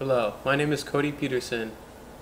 Hello, my name is Cody Peterson,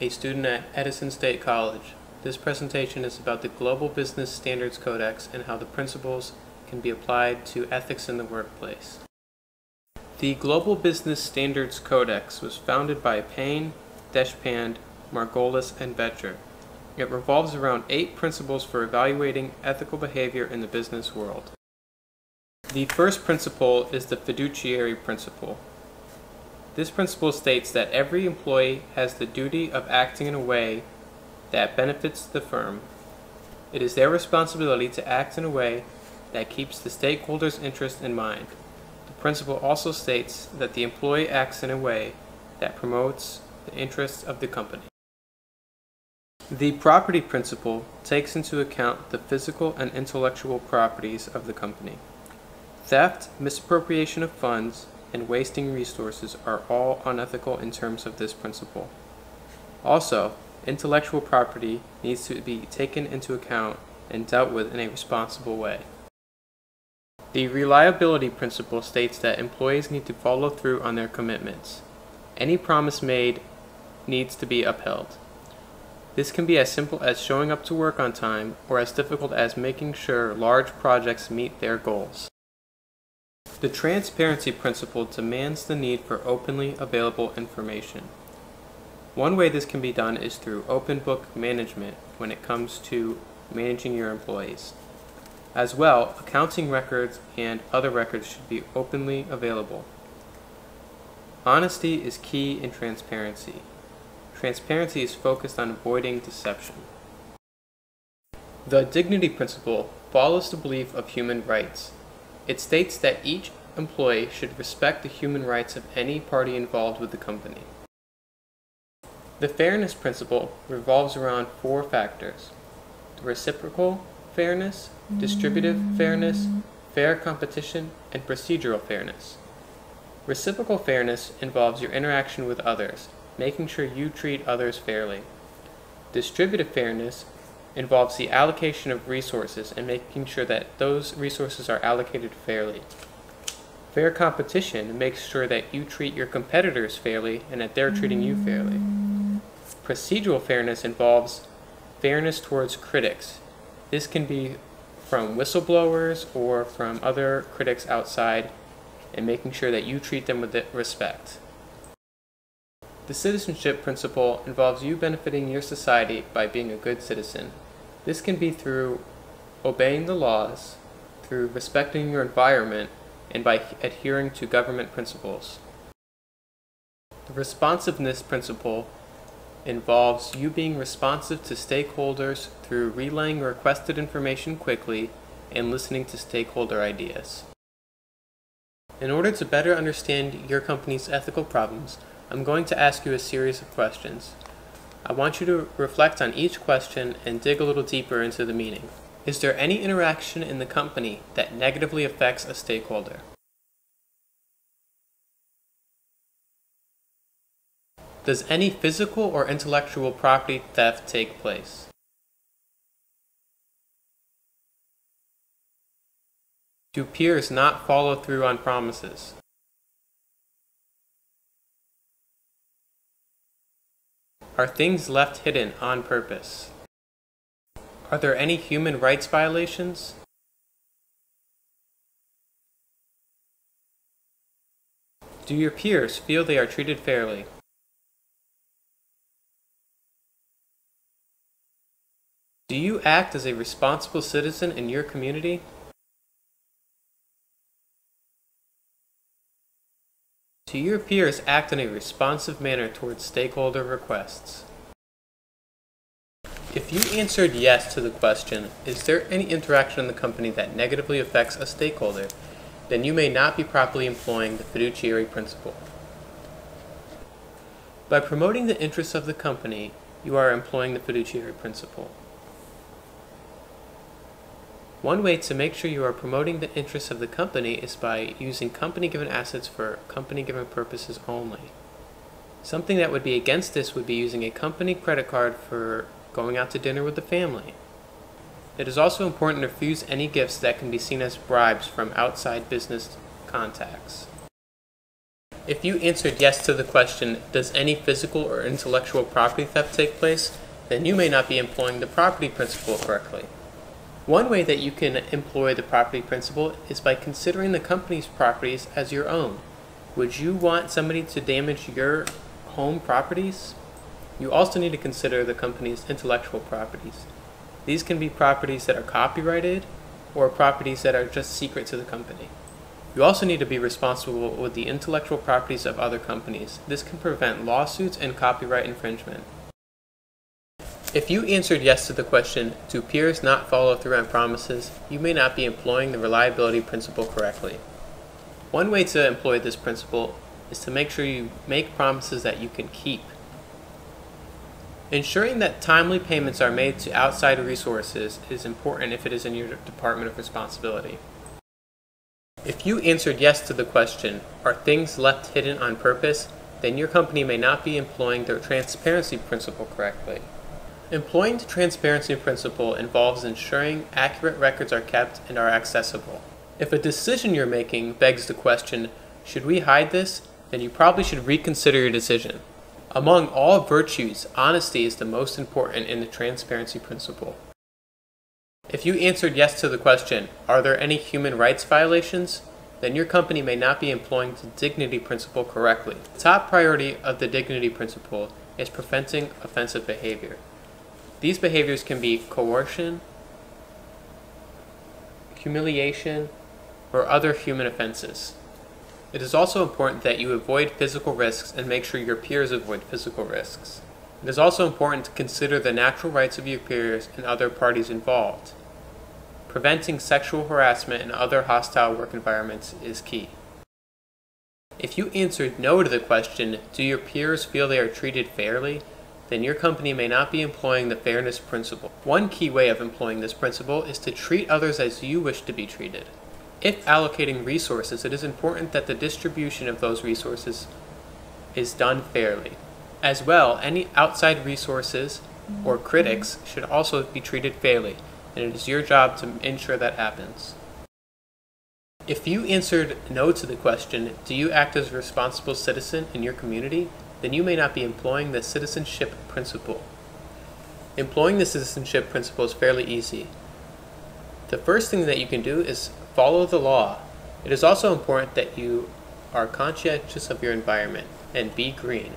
a student at Edison State College. This presentation is about the Global Business Standards Codex and how the principles can be applied to ethics in the workplace. The Global Business Standards Codex was founded by Payne, Deshpande, Margolis, and Boettcher. It revolves around 8 principles for evaluating ethical behavior in the business world. The first principle is the fiduciary principle. This principle states that every employee has the duty of acting in a way that benefits the firm. It is their responsibility to act in a way that keeps the stakeholders' interest in mind. The principle also states that the employee acts in a way that promotes the interests of the company. The property principle takes into account the physical and intellectual properties of the company. Theft, misappropriation of funds, and wasting resources are all unethical in terms of this principle. Also, intellectual property needs to be taken into account and dealt with in a responsible way. The reliability principle states that employees need to follow through on their commitments. Any promise made needs to be upheld. This can be as simple as showing up to work on time or as difficult as making sure large projects meet their goals. The transparency principle demands the need for openly available information. One way this can be done is through open book management when it comes to managing your employees. As well, accounting records and other records should be openly available. Honesty is key in transparency. Transparency is focused on avoiding deception. The dignity principle follows the belief of human rights. It states that each employee should respect the human rights of any party involved with the company. The fairness principle revolves around 4 factors: the reciprocal fairness, distributive fairness, fair competition, and procedural fairness. Reciprocal fairness involves your interaction with others, making sure you treat others fairly. Distributive fairness involves the allocation of resources and making sure that those resources are allocated fairly. Fair competition makes sure that you treat your competitors fairly and that they're treating you fairly. Procedural fairness involves fairness towards critics. This can be from whistleblowers or from other critics outside, and making sure that you treat them with respect. The citizenship principle involves you benefiting your society by being a good citizen. This can be through obeying the laws, through respecting your environment, and by adhering to government principles. The responsiveness principle involves you being responsive to stakeholders through relaying requested information quickly and listening to stakeholder ideas. In order to better understand your company's ethical problems, I'm going to ask you a series of questions. I want you to reflect on each question and dig a little deeper into the meaning. Is there any interaction in the company that negatively affects a stakeholder? Does any physical or intellectual property theft take place? Do peers not follow through on promises? Are things left hidden on purpose? Are there any human rights violations? Do your peers feel they are treated fairly? Do you act as a responsible citizen in your community? Do your peers act in a responsive manner towards stakeholder requests? If you answered yes to the question, is there any interaction in the company that negatively affects a stakeholder, then you may not be properly employing the fiduciary principle. By promoting the interests of the company, you are employing the fiduciary principle. One way to make sure you are promoting the interests of the company is by using company-given assets for company-given purposes only. Something that would be against this would be using a company credit card for going out to dinner with the family. It is also important to refuse any gifts that can be seen as bribes from outside business contacts. If you answered yes to the question, does any physical or intellectual property theft take place, then you may not be employing the property principle correctly. One way that you can employ the property principle is by considering the company's properties as your own. Would you want somebody to damage your home properties? You also need to consider the company's intellectual properties. These can be properties that are copyrighted or properties that are just secret to the company. You also need to be responsible with the intellectual properties of other companies. This can prevent lawsuits and copyright infringement. If you answered yes to the question, do peers not follow through on promises, you may not be employing the reliability principle correctly. One way to employ this principle is to make sure you make promises that you can keep. Ensuring that timely payments are made to outside resources is important if it is in your department of responsibility. If you answered yes to the question, are things left hidden on purpose, then your company may not be employing the transparency principle correctly. Employing the transparency principle involves ensuring accurate records are kept and are accessible. If a decision you're making begs the question, should we hide this? Then you probably should reconsider your decision. Among all virtues, honesty is the most important in the transparency principle. If you answered yes to the question, are there any human rights violations? Then your company may not be employing the dignity principle correctly. The top priority of the dignity principle is preventing offensive behavior. These behaviors can be coercion, humiliation, or other human offenses. It is also important that you avoid physical risks and make sure your peers avoid physical risks. It is also important to consider the natural rights of your peers and other parties involved. Preventing sexual harassment and other hostile work environments is key. If you answered no to the question, do your peers feel they are treated fairly? Then your company may not be employing the fairness principle. One key way of employing this principle is to treat others as you wish to be treated. If allocating resources, it is important that the distribution of those resources is done fairly. As well, any outside resources or critics should also be treated fairly, and it is your job to ensure that happens. If you answered no to the question, do you act as a responsible citizen in your community? Then you may not be employing the citizenship principle. Employing the citizenship principle is fairly easy. The first thing that you can do is follow the law. It is also important that you are conscientious of your environment and be green.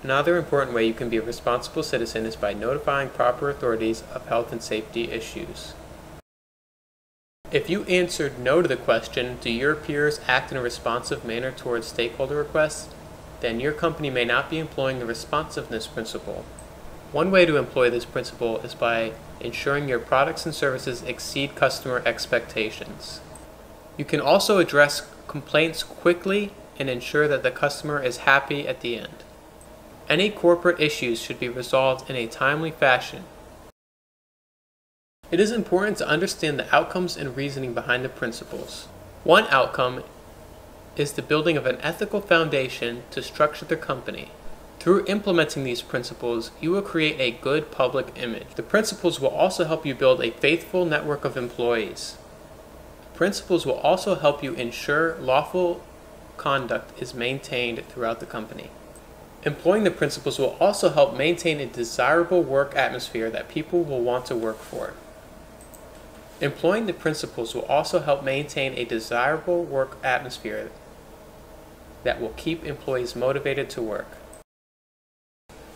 Another important way you can be a responsible citizen is by notifying proper authorities of health and safety issues. If you answered no to the question, do your peers act in a responsive manner towards stakeholder requests? Then your company may not be employing the responsiveness principle. One way to employ this principle is by ensuring your products and services exceed customer expectations. You can also address complaints quickly and ensure that the customer is happy at the end. Any corporate issues should be resolved in a timely fashion. It is important to understand the outcomes and reasoning behind the principles. One outcome is the building of an ethical foundation to structure the company. Through implementing these principles, you will create a good public image. The principles will also help you build a faithful network of employees. The principles will also help you ensure lawful conduct is maintained throughout the company. Employing the principles will also help maintain a desirable work atmosphere that people will want to work for. Employing the principles will also help maintain a desirable work atmosphere that will keep employees motivated to work.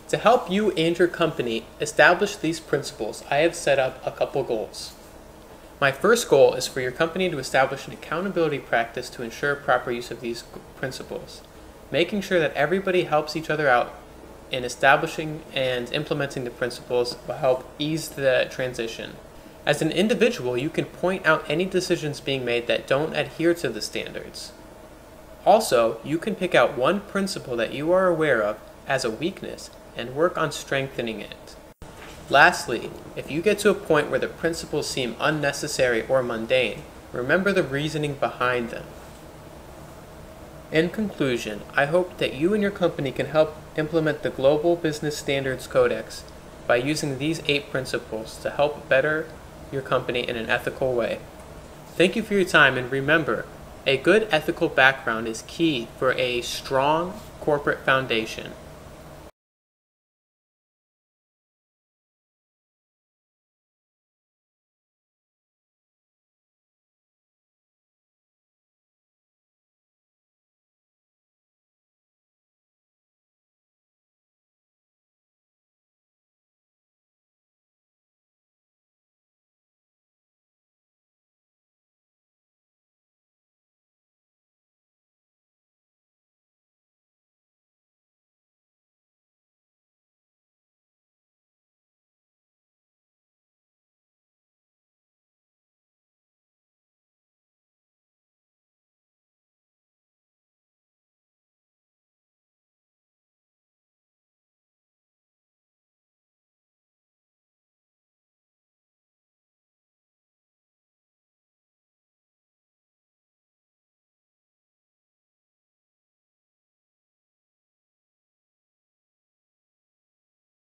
To help you and your company establish these principles, I have set up a couple goals. My first goal is for your company to establish an accountability practice to ensure proper use of these principles. Making sure that everybody helps each other out in establishing and implementing the principles will help ease the transition. As an individual, you can point out any decisions being made that don't adhere to the standards. Also, you can pick out one principle that you are aware of as a weakness and work on strengthening it. Lastly, if you get to a point where the principles seem unnecessary or mundane, remember the reasoning behind them. In conclusion, I hope that you and your company can help implement the Global Business Standards Codex by using these 8 principles to help better your company in an ethical way. Thank you for your time, and remember, A good ethical background is key for a strong corporate foundation.